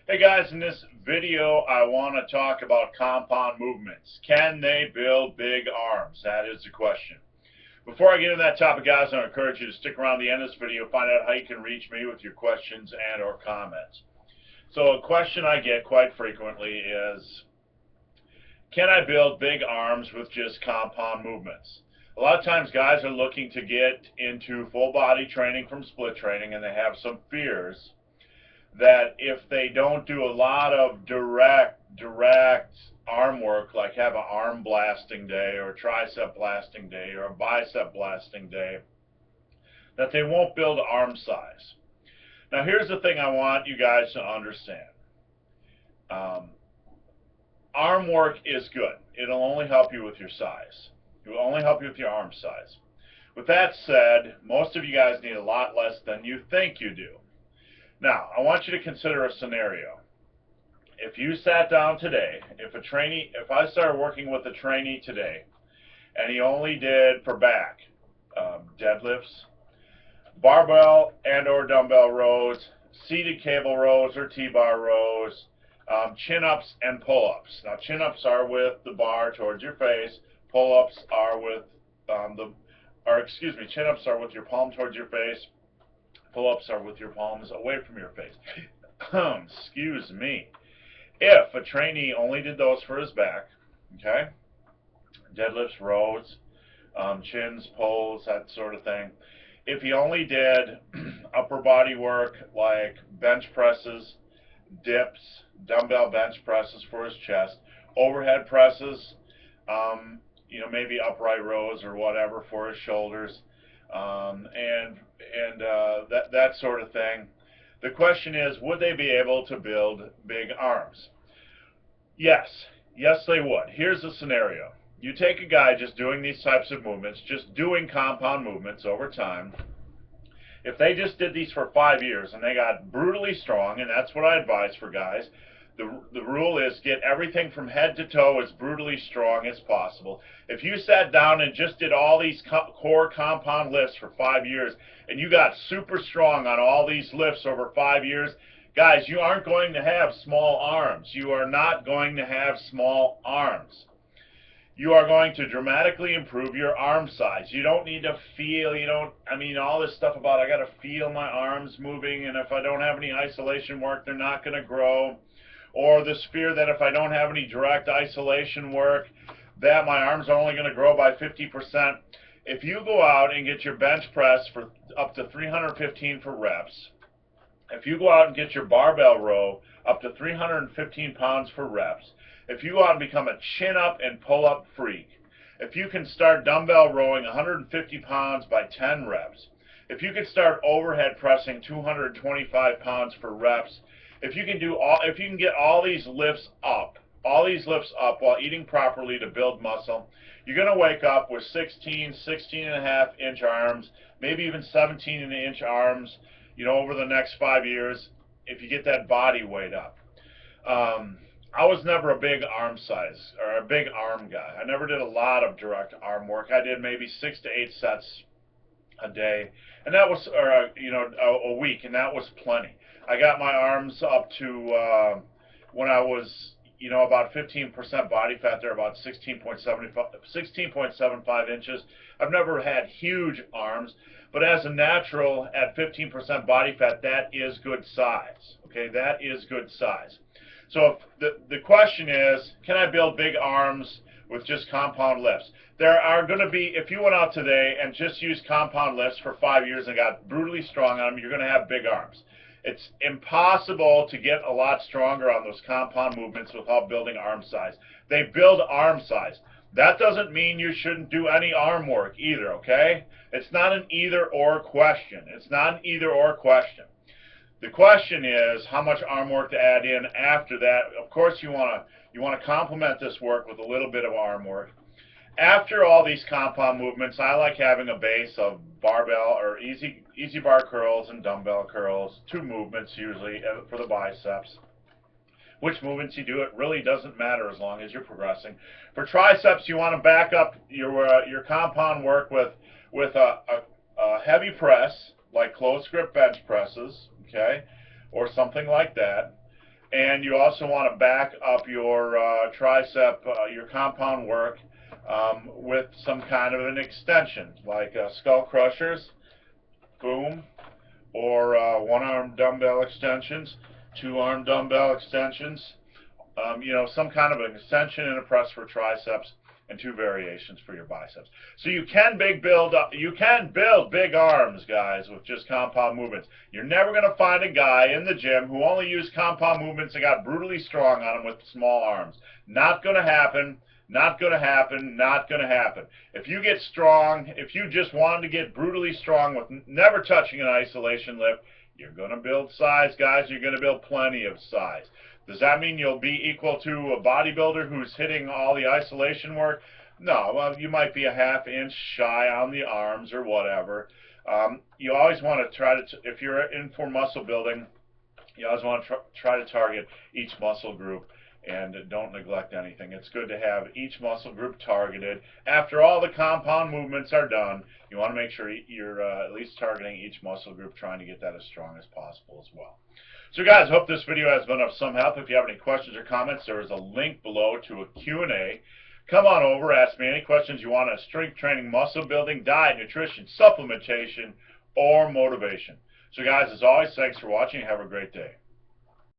Hey guys, in this video I want to talk about compound movements. Can they build big arms? That is the question. Before I get into that topic, guys, I encourage you to stick around the end of this video, find out how you can reach me with your questions and or comments. So a question I get quite frequently is, can I build big arms with just compound movements? A lot of times guys are looking to get into full body training from split training, and they have some fears that if they don't do a lot of direct arm work, like have an arm blasting day or a tricep blasting day or a bicep blasting day, that they won't build arm size. Now here's the thing I want you guys to understand. Um, Arm work is good. It'll only help you with your size. It will only help you with your arm size. With that said, most of you guys need a lot less than you think you do. Now, I want you to consider a scenario. If you sat down today, if I started working with a trainee today, and he only did for back, deadlifts, barbell and or dumbbell rows, seated cable rows or T-bar rows, chin-ups and pull-ups. Now, chin-ups are with the bar towards your face. Pull-ups are with chin-ups are with your palm towards your face. Pull-ups are with your palms away from your face. Excuse me. If a trainee only did those for his back, okay, deadlifts, rows, chins, pulls, that sort of thing. If he only did upper body work like bench presses, dips, dumbbell bench presses for his chest, overhead presses, maybe upright rows or whatever for his shoulders, that sort of thing. The question is, would they be able to build big arms? Yes, yes they would. Here's the scenario. You take a guy just doing these types of movements, just doing compound movements over time. If they just did these for 5 years and they got brutally strong, and that's what I advise for guys, the rule is get everything from head to toe as brutally strong as possible. If you sat down and just did all these core compound lifts for 5 years and you got super strong on all these lifts over 5 years, guys, you aren't going to have small arms. You are not going to have small arms. You are going to dramatically improve your arm size. You don't need to feel, all this stuff about I got to feel my arms moving, and if I don't have any isolation work, they're not going to grow. Or this fear that if I don't have any direct isolation work, that my arms are only going to grow by 50%. If you go out and get your bench press for up to 315 for reps, if you go out and get your barbell row up to 315 pounds for reps, if you go out and become a chin-up and pull-up freak, if you can start dumbbell rowing 150 pounds by 10 reps, if you can start overhead pressing 225 pounds for reps, if you can get all these lifts up while eating properly to build muscle, you're going to wake up with 16 and a half inch arms, maybe even 17-inch arms, over the next 5 years, if you get that body weight up. I was never a big arm size or a big arm guy. I never did a lot of direct arm work. I did maybe 6 to 8 sets a day, and that was, a week, and that was plenty. I got my arms up to when I was, about 15% body fat. They're about 16.75 inches. I've never had huge arms, but as a natural at 15% body fat, that is good size. Okay, that is good size. So the question is, can I build big arms with just compound lifts? There are going to be, if you went out today and just used compound lifts for 5 years and got brutally strong on them, you're going to have big arms. It's impossible to get a lot stronger on those compound movements without building arm size. They build arm size. That doesn't mean you shouldn't do any arm work either, okay? It's not an either-or question. It's not an either-or question. The question is how much arm work to add in after that. Of course, you want to complement this work with a little bit of arm work. After all these compound movements, I like having a base of barbell or easy bar curls and dumbbell curls, 2 movements usually for the biceps. Which movements you do, it really doesn't matter as long as you're progressing. For triceps, you want to back up your compound work with a heavy press, like close grip bench presses, okay, or something like that. And you also want to back up your tricep, your compound work with some kind of an extension, like skull crushers, boom, or one-arm dumbbell extensions, two-arm dumbbell extensions, you know, some kind of an extension and a press for triceps, and two variations for your biceps. So you can build big arms, guys, with just compound movements. You're never going to find a guy in the gym who only used compound movements and got brutally strong on him with small arms. Not going to happen. Not going to happen. Not going to happen. If you get strong, if you just wanted to get brutally strong with never touching an isolation lift, you're going to build size, guys. You're going to build plenty of size. Does that mean you'll be equal to a bodybuilder who's hitting all the isolation work? No, well, you might be a half inch shy on the arms or whatever. You always want to try to, if you're in for muscle building, you always want to try to target each muscle group and don't neglect anything. It's good to have each muscle group targeted. After all the compound movements are done, you want to make sure you're at least targeting each muscle group, trying to get that as strong as possible as well. So guys, hope this video has been of some help. If you have any questions or comments, there is a link below to a Q&A. Come on over, ask me any questions you want on strength training, muscle building, diet, nutrition, supplementation, or motivation. So guys, as always, thanks for watching. Have a great day.